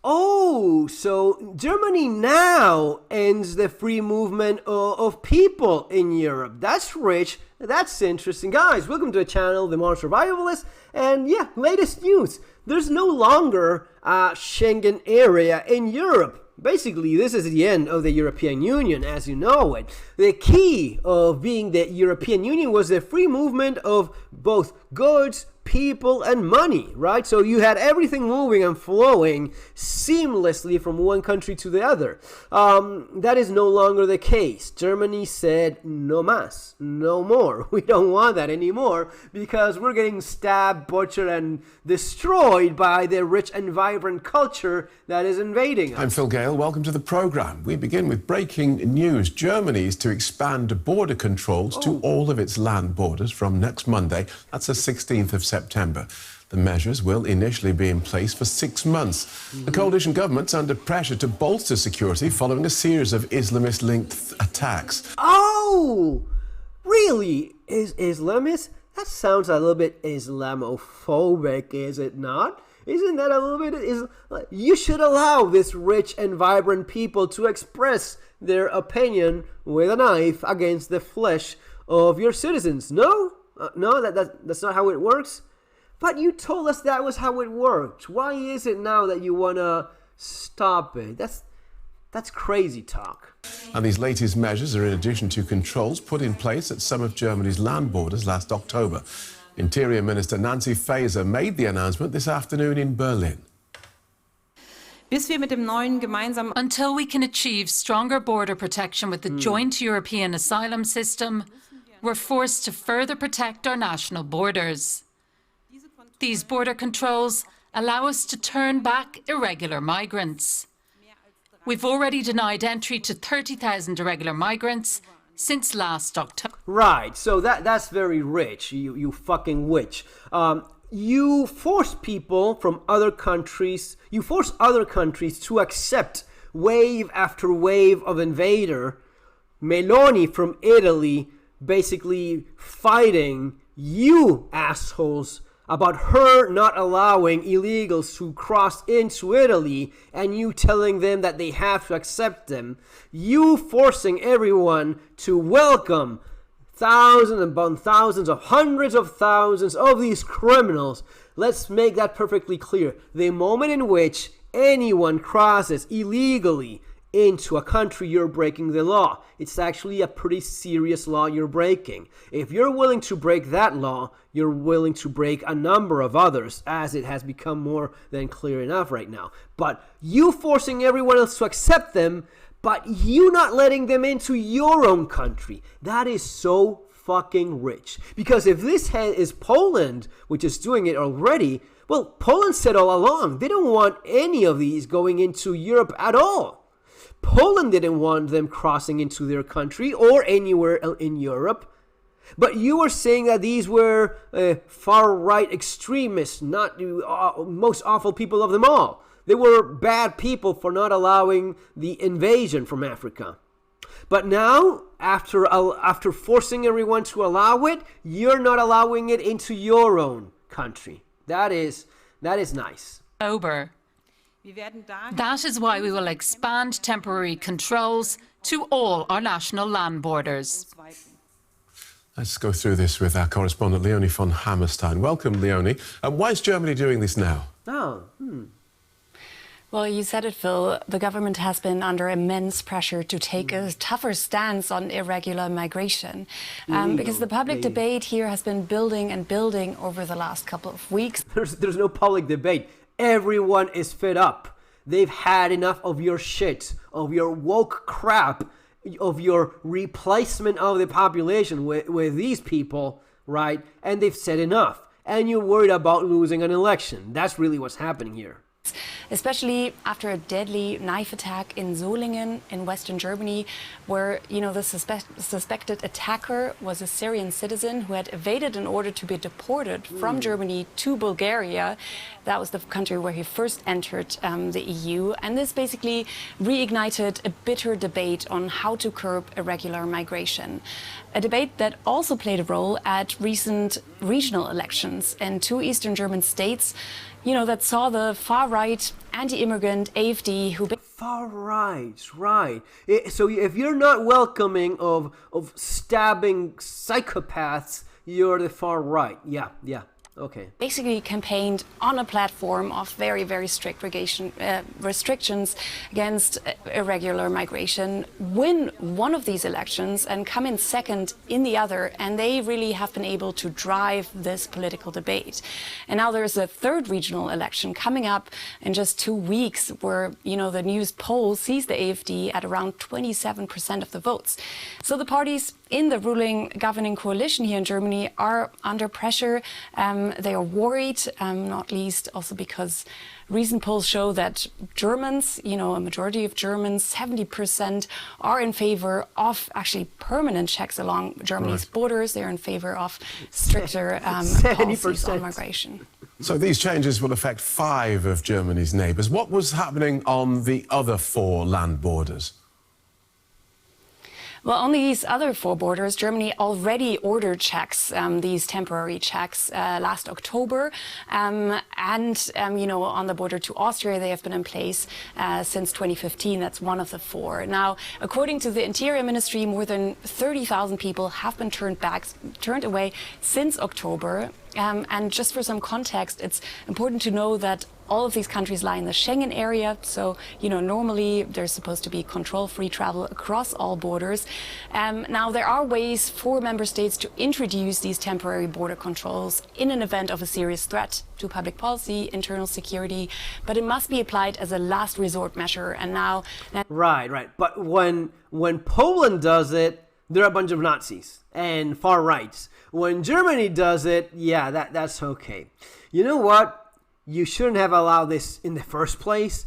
Oh, so Germany now ends the free movement of people in Europe. That's rich. That's interesting. Guys, welcome to the channel, The Modern Survivalist. And yeah, latest news. There's no longer a Schengen area in Europe. Basically, this is the end of the European Union as you know it. The key of being the European Union was the free movement of both goods, people, and money, right? So you had everything moving and flowing seamlessly from one country to the other. That is no longer the case. Germany said no más, no more. We don't want that anymore because we're getting stabbed, butchered, and destroyed by the rich and vibrant culture that is invading us. I'm Phil Gale. Welcome to the program. We begin with breaking news. Germany is to expand border controls to all of its land borders from next Monday. That's the 16th of September. The measures will initially be in place for 6 months. The coalition government's under pressure to bolster security following a series of Islamist-linked attacks. Oh, really? Is Islamist? That sounds a little bit Islamophobic, is it not? Isn't that a little bit? You should allow this rich and vibrant people to express their opinion with a knife against the flesh of your citizens. No? No, that's not how it works. But you told us that was how it worked. Why is it now that you want to stop it? That's crazy talk. And these latest measures are in addition to controls put in place at some of Germany's land borders last October. Interior Minister Nancy Faeser made the announcement this afternoon in Berlin. Until we can achieve stronger border protection with the joint European asylum system, we're forced to further protect our national borders. These border controls allow us to turn back irregular migrants. We've already denied entry to 30,000 irregular migrants since last October. Right, so that's very rich, you fucking witch. You force people from other countries, you force other countries to accept wave after wave of invader. Meloni from Italy basically fighting you assholes about her not allowing illegals to cross into Italy and you telling them that they have to accept them. You forcing everyone to welcome thousands upon thousands of hundreds of thousands of these criminals. Let's make that perfectly clear. The moment in which anyone crosses illegally into a country, you're breaking the law. It's actually a pretty serious law you're breaking. If you're willing to break that law, you're willing to break a number of others, as it has become more than clear enough right now. But you forcing everyone else to accept them, but you not letting them into your own country, that is so fucking rich. Because if this is Poland, which is doing it already, well, Poland said all along, they don't want any of these going into Europe at all. Poland didn't want them crossing into their country or anywhere in Europe. But you were saying that these were far-right extremists, not most awful people of them all. They were bad people for not allowing the invasion from Africa. But now, after forcing everyone to allow it, you're not allowing it into your own country. That is nice. That is why we will expand temporary controls to all our national land borders. Let's go through this with our correspondent Leonie von Hammerstein. Welcome, Leonie. Why is Germany doing this now? Well, you said it, Phil. The government has been under immense pressure to take a tougher stance on irregular migration because the public debate here has been building and building over the last couple of weeks. There's no public debate. Everyone is fed up. They've had enough of your shit, of your woke crap, of your replacement of the population with these people, right? And they've said enough. And you're worried about losing an election. That's really what's happening here. Especially after a deadly knife attack in Solingen in Western Germany, where, you know, the suspected attacker was a Syrian citizen who had evaded in order to be deported from Germany to Bulgaria. That was the country where he first entered the EU. And this basically reignited a bitter debate on how to curb irregular migration. A debate that also played a role at recent regional elections in two Eastern German states. that saw the far-right anti-immigrant AfD who... Far right, right. So if you're not welcoming of stabbing psychopaths, you're the far right. Yeah, yeah. Okay. Basically campaigned on a platform of very, very strict restrictions against irregular migration, win one of these elections and come in second in the other. And they really have been able to drive this political debate. And now there's a third regional election coming up in just 2 weeks where, the news poll sees the AfD at around 27% of the votes. So the parties in the ruling governing coalition here in Germany are under pressure. They are worried, not least also because recent polls show that Germans, a majority of Germans, 70%, are in favor of actually permanent checks along Germany's borders. They're in favor of stricter policies on migration. So these changes will affect 5 of Germany's neighbours. What was happening on the other 4 land borders? Well, on these other 4 borders, Germany already ordered checks, these temporary checks, last October. On the border to Austria, they have been in place since 2015. That's one of the 4. Now, according to the Interior Ministry, more than 30,000 people have been turned away since October. And just for some context, it's important to know that all of these countries lie in the Schengen area. So, normally there's supposed to be control-free travel across all borders. Now, there are ways for member states to introduce these temporary border controls in an event of a serious threat to public policy, internal security, but it must be applied as a last resort measure. And now... Right. But when Poland does it, they're a bunch of Nazis and far rights. When Germany does it, yeah, that's okay. You know what? You shouldn't have allowed this in the first place,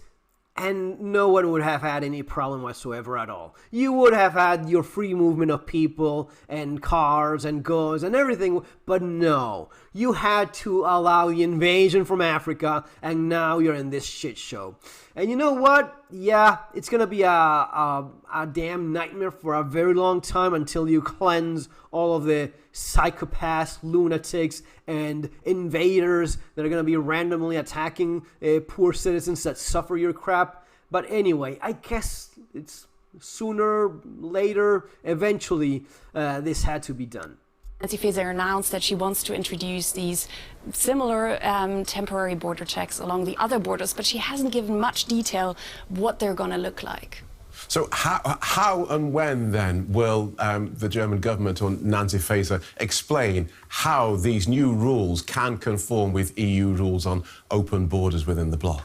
and no one would have had any problem whatsoever at all. You would have had your free movement of people and cars and goods and everything, but no. You had to allow the invasion from Africa, and now you're in this shit show. And you know what? Yeah, it's going to be a damn nightmare for a very long time until you cleanse all of the psychopaths, lunatics, and invaders that are going to be randomly attacking poor citizens that suffer your crap. But anyway, I guess it's sooner, later, eventually, this had to be done. Nancy Faeser announced that she wants to introduce these similar temporary border checks along the other borders, but she hasn't given much detail what they're going to look like. So how and when then will the German government or Nancy Faeser explain how these new rules can conform with EU rules on open borders within the bloc?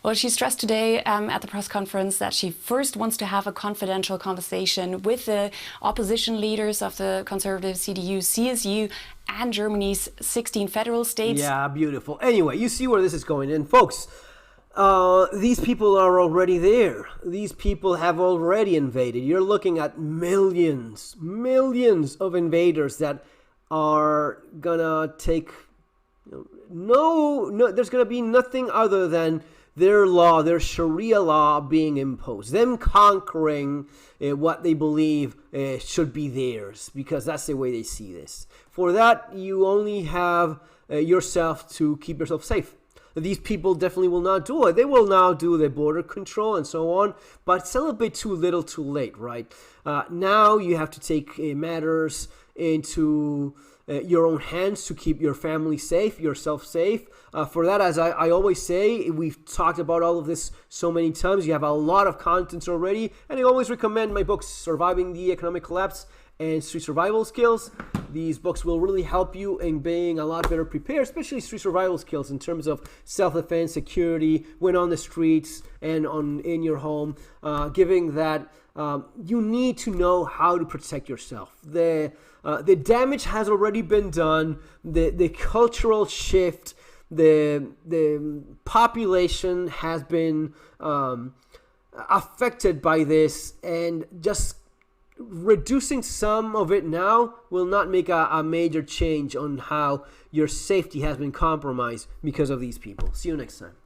Well, she stressed today at the press conference that she first wants to have a confidential conversation with the opposition leaders of the conservative CDU, CSU, and Germany's 16 federal states. Yeah, beautiful. Anyway, you see where this is going. And folks, these people are already there. These people have already invaded. You're looking at millions of invaders that are gonna take... No, there's gonna be nothing other than their law, their Sharia law being imposed, them conquering what they believe should be theirs, because that's the way they see this. For that, you only have yourself to keep yourself safe. These people definitely will not do it. They will now do the border control and so on, but it's a little bit too little too late, right? Now you have to take matters into your own hands to keep your family safe, yourself safe. For that, as I always say, we've talked about all of this so many times. You have a lot of content already, and I always recommend my books, Surviving the Economic Collapse and Street Survival Skills. These books will really help you in being a lot better prepared, especially street survival skills in terms of self-defense, security, when on the streets and in your home, giving that you need to know how to protect yourself. The damage has already been done. The cultural shift, the population has been affected by this, and just reducing some of it now will not make a major change on how your safety has been compromised because of these people. See you next time.